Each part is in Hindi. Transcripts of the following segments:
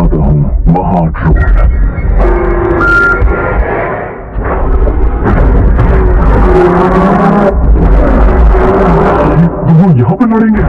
बताता हूँ महाट्रोल। वो यहाँ पर लड़ेंगे।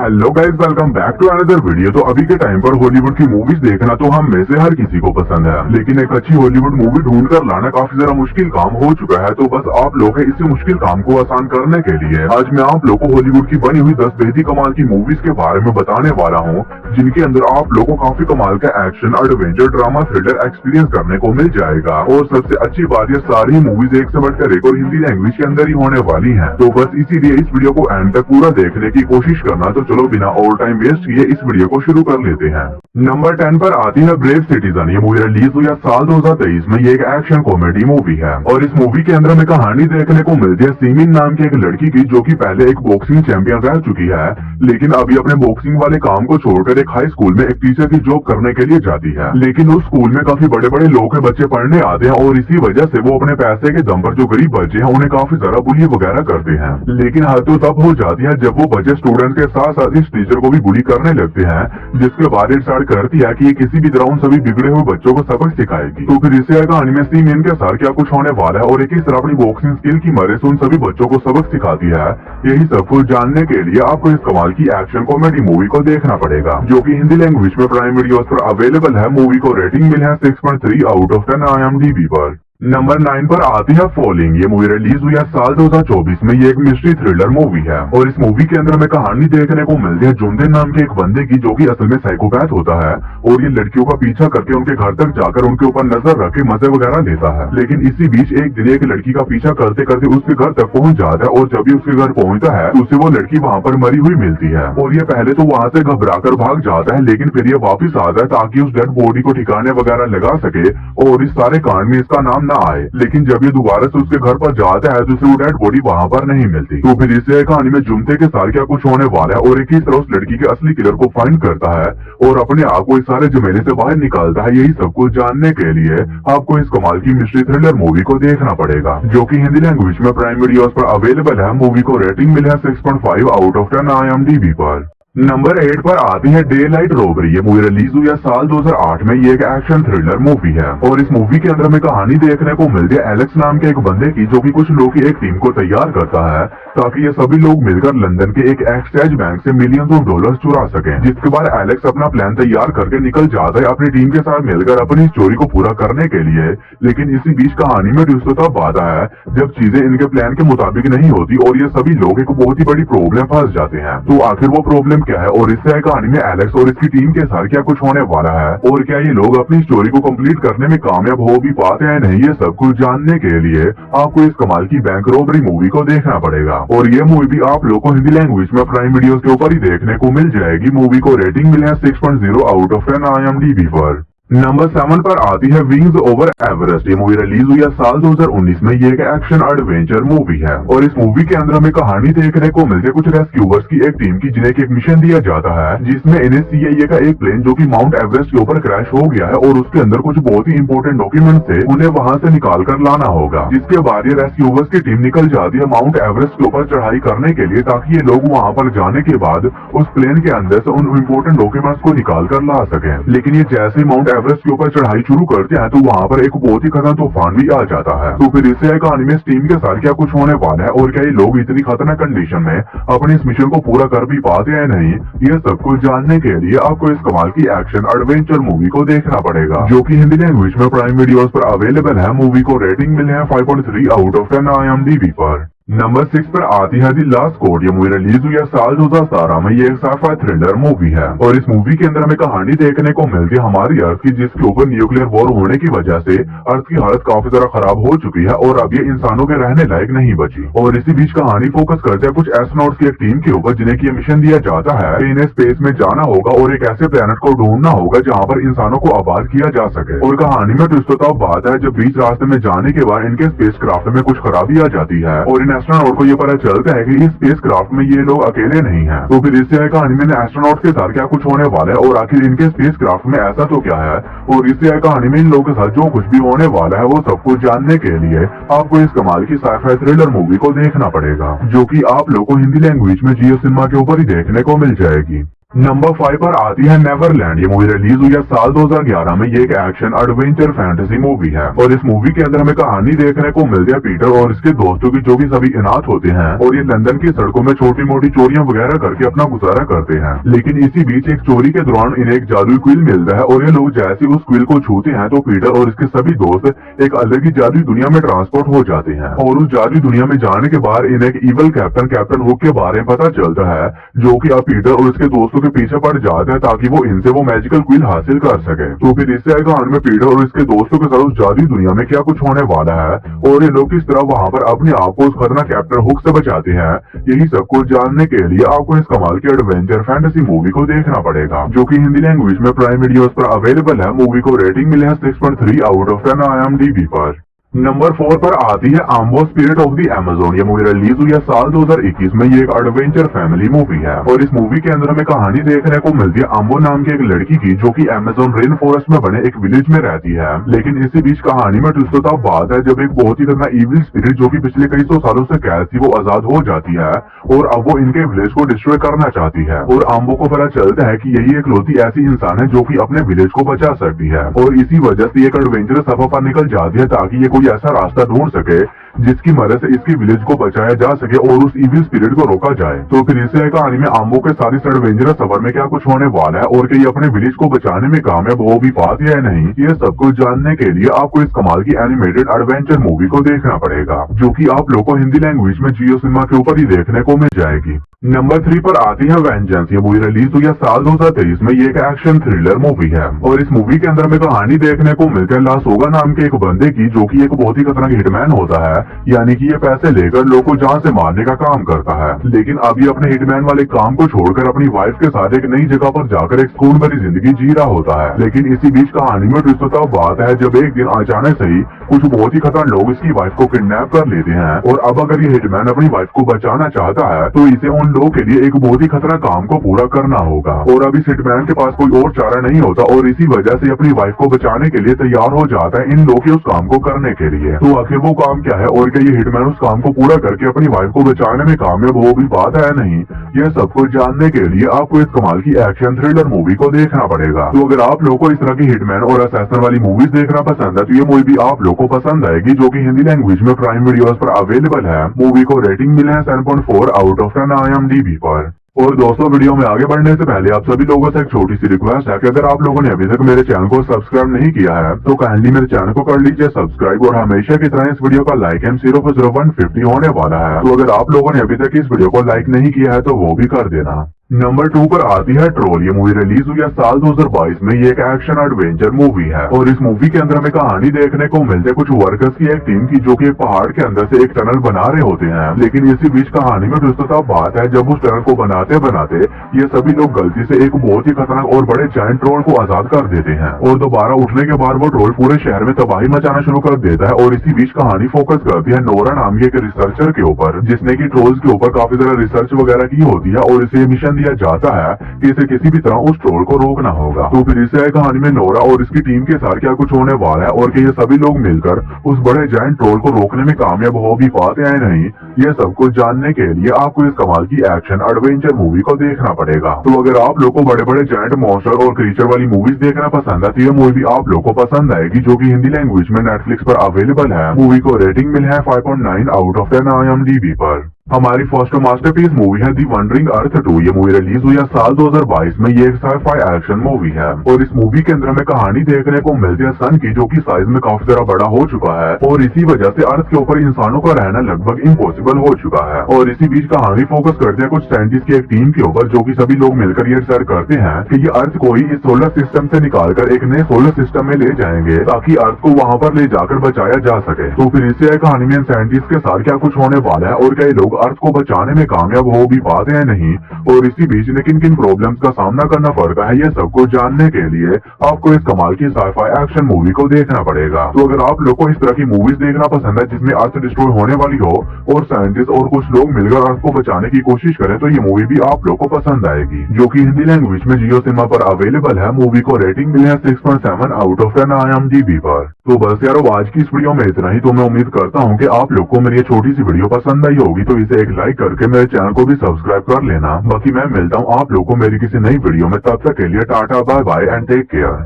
Hello guys, welcome back to another video. तो अभी के टाइम पर हॉलीवुड की मूवीज देखना तो हम में से हर किसी को पसंद है, लेकिन एक अच्छी हॉलीवुड मूवी ढूंढ कर लाना काफी ज्यादा मुश्किल काम हो चुका है। तो बस आप लोग हैं इसी मुश्किल काम को आसान करने के लिए आज मैं आप लोग को हॉलीवुड की बनी हुई 10 बेहद कमाल की मूवीज के बारे में बताने वाला हूँ, जिनके अंदर आप लोगों को काफी कमाल का action, adventure, drama, thriller experience करने को मिल जाएगा। और सबसे अच्छी बात, ये सारी मूवीज एक से बढ़कर एक और हिंदी लैंग्वेज के अंदर ही होने वाली है। तो बस इसीलिए इस वीडियो को एंड तक पूरा देखने की कोशिश करना। तो चलो बिना और टाइम वेस्ट किए इस वीडियो को शुरू कर लेते हैं। नंबर 10 पर आती है ब्रेव सिटीजन। ये मूवी रिलीज हुई है साल 2023 में। ये एक एक्शन कॉमेडी मूवी है और इस मूवी के अंदर में कहानी देखने को मिलती है सीमिन नाम की एक लड़की की, जो कि पहले एक बॉक्सिंग चैंपियन रह चुकी है, लेकिन अभी अपने बॉक्सिंग वाले काम को छोड़कर एक हाई स्कूल में एक टीचर की जॉब करने के लिए जाती है। लेकिन उस स्कूल में काफी बड़े बड़े लोग के बच्चे पढ़ने आते हैं और इसी वजह से वो अपने पैसे के दम पर जो गरीब बच्चे हैं उन्हें काफी ज्यादा बुली वगैरह करते हैं। लेकिन हद तो तब हो जाती है जब वो बच्चे स्टूडेंट्स के साथ साथ इस टीचर को भी बुली करने लगते हैं, जिसके बाद डिसाइड करती है कि ये किसी भी तरह उन सभी बिगड़े हुए बच्चों को सबक सिखाएगी। तो फिर इससे कहानी में सीमेन के साथ क्या कुछ होने वाला है और एक इस तरह अपनी बॉक्सिंग स्किल की मदद से उन सभी बच्चों को सबक सिखाती है, यही सब कुछ जानने के लिए आपको इस कमाल की एक्शन कॉमेडी मूवी को देखना पड़ेगा, जो कि हिंदी लैंग्वेज में प्राइम वीडियोस पर अवेलेबल है। मूवी को रेटिंग मिली है 6.3 आउट ऑफ 10 IMDb पर। नंबर 9 पर आती है फॉलिंग। ये मूवी रिलीज हुई है साल 2024 में। ये एक मिस्ट्री थ्रिलर मूवी है और इस मूवी के अंदर में कहानी देखने को मिलती है जुंदे नाम के एक बंदे की, जो कि असल में साइकोपैथ होता है और ये लड़कियों का पीछा करके उनके घर तक जाकर उनके ऊपर नजर रख के मजे वगैरह लेता है। लेकिन इसी बीच एक दिन एक लड़की का पीछा करते करते उसके घर तक पहुंच जाता है और जब भी उसके घर पहुंचता है तो उसे वो लड़की वहाँ पर मरी हुई मिलती है और ये पहले तो वहाँ से घबरा कर भाग जाता है, लेकिन फिर ये वापिस आता है ताकि उस डेड बॉडी को ठिकाने वगैरह लगा सके और इस सारे कांड में इसका नाम ना आए। लेकिन जब ये दोबारा से उसके घर पर जाता है तो उसे वो डेड बॉडी वहाँ पर नहीं मिलती। तो फिर इससे कहानी में जुमते के साथ क्या कुछ होने वाला है और एक ही तरह उस लड़की के असली किलर को फाइंड करता है और अपने आप को इस सारे झमेले से बाहर निकालता है। यही सब कुछ जानने के लिए आपको इस कमाल की मिस्ट्री थ्रिलर मूवी को देखना पड़ेगा, जो कि हिंदी लैंग्वेज में प्राइम वीडियोस पर अवेलेबल है। मूवी को रेटिंग मिली है 6.5 आउट ऑफ 10 IMDb पर। नंबर 8 पर आती है डे लाइट रॉबरी। ये मूवी रिलीज हुई है साल 2008 में। ये एक एक्शन थ्रिलर मूवी है और इस मूवी के अंदर में कहानी देखने को मिलती है एलेक्स नाम के एक बंदे की, जो कि कुछ लोग की एक टीम को तैयार करता है ताकि ये सभी लोग मिलकर लंदन के एक एक्सचेंज बैंक से मिलियंस ऑफ डॉलर्स चुरा सकें। जिसके बाद एलेक्स अपना प्लान तैयार करके निकल जाता है अपनी टीम के साथ मिलकर अपनी चोरी को पूरा करने के लिए। लेकिन इसी बीच कहानी में ट्विस्ट तब आता है जब चीजें इनके प्लान के मुताबिक नहीं होती और ये सभी लोग एक बहुत ही बड़ी प्रॉब्लम फंस जाते हैं। तो आखिर वो प्रॉब्लम क्या है और इससे कहानी में एलेक्स और इसकी टीम के साथ क्या कुछ होने वाला है और क्या ये लोग अपनी स्टोरी को कंप्लीट करने में कामयाब हो भी पाते हैं नहीं, ये सब कुछ जानने के लिए आपको इस कमाल की बैंक रॉबरी मूवी को देखना पड़ेगा। और ये मूवी भी आप लोग को हिंदी लैंग्वेज में प्राइम वीडियोस के ऊपर ही देखने को मिल जाएगी। मूवी को रेटिंग मिली है 6.0 आउट ऑफ 10 IMDb पर। नंबर 7 पर आती है विंग्स ओवर एवरेस्ट। ये मूवी रिलीज हुई है साल 2019 में। ये एक एक्शन एडवेंचर मूवी है और इस मूवी के अंदर हमें कहानी देखने को मिलती है कुछ रेस्क्यूअर्स की एक टीम की, जिन्हें एक मिशन दिया जाता है जिसमें इन्हें CIA का एक प्लेन जो कि माउंट एवरेस्ट के ऊपर क्रैश हो गया है और उसके अंदर कुछ बहुत ही इंपॉर्टेंट डॉक्यूमेंट थे, उन्हें वहां से निकाल कर लाना होगा। जिसके बाद ये रेस्क्यूअर्स की टीम निकल जाती है माउंट एवरेस्ट के ऊपर चढ़ाई करने के लिए, ताकि ये लोग वहाँ पर जाने के बाद उस प्लेन के अंदर से उन इंपॉर्टेंट डॉक्यूमेंट्स को निकाल कर ला सके। लेकिन ये जैसे माउंट एवरेस्ट के ऊपर चढ़ाई शुरू करते हैं तो वहाँ पर एक बहुत ही खतरनाक तूफान भी आ जाता है। तो फिर इससे कहानी में टीम के साथ क्या कुछ होने वाला है और क्या ये लोग इतनी खतरनाक कंडीशन में अपने इस मिशन को पूरा कर भी पाते हैं नहीं, ये सब कुछ जानने के लिए आपको इस कमाल की एक्शन एडवेंचर मूवी को देखना पड़ेगा, जो कि हिंदी लैंग्वेज में प्राइम वीडियोस पर अवेलेबल है। मूवी को रेटिंग मिली है 5.3 आउट ऑफ 10 IMDb पर। नंबर 6 पर आती है दी लास्ट कोड। ये मूवी रिलीज हुई है साल 2017 में। ये एक साइफाई थ्रिलर मूवी है और इस मूवी के अंदर हमें कहानी देखने को मिलती है हमारी अर्थ की, जिसके ऊपर न्यूक्लियर वॉर होने की वजह से अर्थ की हालत काफी ज्यादा खराब हो चुकी है और अब ये इंसानों के रहने लायक नहीं बची। और इसी बीच कहानी फोकस करते हैं कुछ एस्ट्रोनॉट्स की एक टीम के ऊपर, जिन्हें की मिशन दिया जाता है इन्हें स्पेस में जाना होगा और एक ऐसे प्लेनेट को ढूंढना होगा जहाँ पर इंसानों को आबाद किया जा सके। और कहानी में ट्विस्ट तब बात है जब बीच रास्ते में जाने के बाद इनके स्पेस क्राफ्ट में कुछ खराबी आ जाती है और इन एस्ट्रोनॉट को ये पता चलता है कि इस स्पेस क्राफ्ट में ये लोग अकेले नहीं हैं। तो फिर इससे कहानी में एस्ट्रोनॉट के साथ क्या कुछ होने वाला है और आखिर इनके स्पेस क्राफ्ट में ऐसा तो क्या है और इससे कहानी में इन लोगों के साथ जो कुछ भी होने वाला है वो सब कुछ जानने के लिए आपको इस कमाल की साइफाई थ्रिलर मूवी को देखना पड़ेगा, जो कि आप लोग को हिंदी लैंग्वेज में जियो सिनेमा के ऊपर ही देखने को मिल जाएगी। नंबर 5 पर आती है नेवरलैंड। ये मूवी रिलीज हुई है साल 2011 में। ये एक एक्शन एडवेंचर फैंटेसी मूवी है और इस मूवी के अंदर हमें कहानी देखने को मिलती है पीटर और इसके दोस्तों की, जो कि सभी अनाथ होते हैं और ये लंदन की सड़कों में छोटी मोटी चोरियां वगैरह करके अपना गुजारा करते हैं। लेकिन इसी बीच एक चोरी के दौरान इन्हें एक जादुई क्विल मिलता है और ये लोग जैसे उस क्विल को छूते हैं तो पीटर और इसके सभी दोस्त एक अलग ही जादुई दुनिया में ट्रांसपोर्ट हो जाते हैं। और उस जादुई दुनिया में जाने के बाद इन्हें एक इवल कैप्टन हुक के बारे में पता चलता है, जो कि अब पीटर और इसके दोस्तों के पीछे पड़ जाता है ताकि वो इनसे वो मैजिकल क्विल हासिल कर सके। तो फिर इससे कहानी में पीटर और इसके दोस्तों के साथ उस जादुई दुनिया में क्या कुछ होने वाला है और ये लोग किस तरह वहां पर अपने आप को उस खतरनाक कैप्टन हुक से बचाते हैं, यही सब कुछ जानने के लिए आपको इस कमाल की एडवेंचर फैंटेसी मूवी को देखना पड़ेगा, जो कि हिंदी लैंग्वेज में प्राइम वीडियोस पर अवेलेबल है। मूवी को रेटिंग मिले है 6.3 आउट ऑफ 10 IMDb पर। नंबर 4 पर आती है आम्बो स्पिरिट ऑफ द अमेज़न। ये मूवी रिलीज हुई है साल 2021 में। ये एक एडवेंचर फैमिली मूवी है और इस मूवी के अंदर हमें कहानी देखने को मिलती है आम्बो नाम की एक लड़की की, जो कि अमेज़न रेन फॉरेस्ट में बने एक विलेज में रहती है। लेकिन इसी बीच कहानी में ट्विस्ट तब बात है जब एक बहुत ही खतरनाक इविल स्पिरिट, जो कि पिछले कई सौ सालों से कैद थी, वो आजाद हो जाती है और अब वो इनके विलेज को डिस्ट्रॉय करना चाहती है। और आम्बो को पता चलता है कि यही इकलौती ऐसी इंसान है जो कि अपने विलेज को बचा सकती है और इसी वजह से एक एडवेंचरस सफर पर निकल जाती है ताकि ये कोई ऐसा रास्ता ढूंढ सके जिसकी मदद से इसकी विलेज को बचाया जा सके और उस इविल स्पिरिट को रोका जाए। तो फिर इसे कहानी में आम्बो के साथ इस एडवेंचरस सफर में क्या कुछ होने वाला है और क्या ये अपने विलेज को बचाने में कामयाब हो भी पाती है या नहीं, ये सब कुछ जानने के लिए आपको इस कमाल की एनिमेटेड एडवेंचर मूवी को देखना पड़ेगा, जो कि आप लोग को हिंदी लैंग्वेज में जियो सिनेमा के ऊपर ही देखने को मिल जाएगी। नंबर 3 पर आती है वेंजेंस। ये मूवी रिलीज हुई है साल 2023 में। ये एक एक्शन थ्रिलर मूवी है और इस मूवी के अंदर हमें कहानी देखने को मिलती है लासोगा नाम के एक बंदे की, जो कि एक बहुत ही खतरनाक हिटमैन होता है, यानी कि ये पैसे लेकर लोगों को जान से मारने का काम करता है। लेकिन अभी अपने हिटमैन वाले काम को छोड़कर अपनी वाइफ के साथ एक नई जगह पर जाकर एक सुकून भरी जिंदगी जी रहा होता है। लेकिन इसी बीच कहानी में ट्विस्ट तब बात है जब एक दिन अचानक से ही कुछ बहुत ही खतरनाक लोग इसकी वाइफ को किडनैप कर लेते हैं और अब अगर ये हिटमैन अपनी वाइफ को बचाना चाहता है तो इसे उन लोगों के लिए एक बहुत ही खतरनाक काम को पूरा करना होगा और अब इस हिटमैन के पास कोई और चारा नहीं होता और इसी वजह से अपनी वाइफ को बचाने के लिए तैयार हो जाता है इन लोगों के उस काम को करने के लिए। तो आखिर वो काम क्या है और क्या ये हिटमैन उस काम को पूरा करके अपनी वाइफ को बचाने में कामयाब हो भी पाता है नहीं, यह सब कुछ जानने के लिए आपको इस कमाल की एक्शन थ्रिलर मूवी को देखना पड़ेगा। तो अगर आप लोगों को इस तरह की हिटमैन और असैसिन वाली मूवीज देखना पसंद है तो ये मूवी भी आप लोगों को पसंद आएगी, जो कि हिंदी लैंग्वेज में प्राइम वीडियोस पर अवेलेबल है। मूवी को रेटिंग मिले है 7.4 आउट ऑफ 10 IMDb पर। और दोस्तों, वीडियो में आगे बढ़ने से पहले आप सभी लोगों से एक छोटी सी रिक्वेस्ट है कि अगर आप लोगों ने अभी तक मेरे चैनल को सब्सक्राइब नहीं किया है तो काइंडली मेरे चैनल को कर लीजिए सब्सक्राइब और हमेशा की तरह इस वीडियो का लाइक एम 0 होने वाला है। तो अगर आप लोगों ने अभी तक इस वीडियो को लाइक नहीं किया है तो वो भी कर देना। नंबर 2 पर आती है ट्रोल। ये मूवी रिलीज हुई है साल 2022 में। ये एक एक्शन एडवेंचर मूवी है और इस मूवी के अंदर हमें कहानी देखने को मिलती है कुछ वर्कर्स की एक टीम की, जो कि एक पहाड़ के अंदर से एक टनल बना रहे होते हैं। लेकिन इसी बीच कहानी में दुष्टता बात है जब उस टनल को बनाते बनाते ये सभी लोग गलती से एक बहुत ही खतरनाक और बड़े जायंट ट्रोल को आजाद कर देते हैं और दोबारा उठने के बाद वो ट्रोल पूरे शहर में तबाही मचाना शुरू कर देता है। और इसी बीच कहानी फोकस करती है नोरा नाम के एक रिसर्चर के ऊपर, जिसने की ट्रोल्स के ऊपर काफी ज्यादा रिसर्च वगैरह की होती है और इसे मिशन दिया जाता है कि इसे किसी भी तरह उस ट्रोल को रोकना होगा। तो फिर इसे कहानी में नोरा और इसकी टीम के साथ क्या कुछ होने वाला है और कि ये सभी लोग मिलकर उस बड़े जायंट ट्रोल को रोकने में कामयाब हो भी पाते हैं नहीं, ये सब कुछ जानने के लिए आपको इस कमाल की एक्शन एडवेंचर मूवी को देखना पड़ेगा। तो अगर आप लोग को बड़े बड़े जायंट मॉन्स्टर और क्रीचर वाली मूवीज देखना पसंद है तो ये मूवी आप लोग को पसंद आएगी, जो कि हिंदी लैंग्वेज में नेटफ्लिक्स पर अवेलेबल है। मूवी को रेटिंग मिली है 5.9 आउट ऑफ 10 IMDb पर। हमारी फर्स्ट मास्टरपीस मूवी है दी वंडरिंग अर्थ 2। ये मूवी रिलीज हुई है साल 2022 में। ये एक साइ-फाई एक्शन मूवी है और इस मूवी के अंदर हमें कहानी देखने को मिलती है सन की, जो कि साइज में काफी ज्यादा बड़ा हो चुका है और इसी वजह से अर्थ के ऊपर इंसानों का रहना लगभग इम्पॉसिबल हो चुका है। और इसी बीच कहानी फोकस करते हैं कुछ साइंटिस्ट की एक टीम के ऊपर, जो कि सभी लोग मिलकर ये डिसाइड करते हैं कि ये अर्थ को ही इस सोलर सिस्टम से निकालकर एक नए सोलर सिस्टम में ले जाएंगे ताकि अर्थ को वहां पर ले जाकर बचाया जा सके। तो फिर इससे कहानी में साइंटिस्ट के साथ क्या कुछ होने वाला है और कई लोग अर्थ को बचाने में कामयाब हो भी पाते हैं नहीं, और इसी बीच में किन किन प्रॉब्लम्स का सामना करना पड़ता है, ये सब कुछ जानने के लिए आपको इस कमाल की साइ-फाई एक्शन मूवी को देखना पड़ेगा। तो अगर आप लोग को इस तरह की मूवीज देखना पसंद है जिसमें अर्थ डिस्ट्रॉय होने वाली हो और साइंटिस्ट और कुछ लोग मिलकर अर्थ को बचाने की कोशिश करें तो ये मूवी भी आप लोग को पसंद आएगी, जो कि हिंदी लैंग्वेज में जियो सिनेमा पर अवेलेबल है। मूवी को रेटिंग मिली है 6.7 आउट ऑफ 10 IMDb पर। तो बस यारो, आज की इस वीडियो में इतना ही। तो मैं उम्मीद करता हूँ कि आप लोग को मेरी ये छोटी सी वीडियो पसंद आई होगी। तो इसे एक लाइक करके मेरे चैनल को भी सब्सक्राइब कर लेना। बाकी मैं मिलता हूँ आप लोगों को मेरी किसी नई वीडियो में, तब तक के लिए tata bye bye and take care.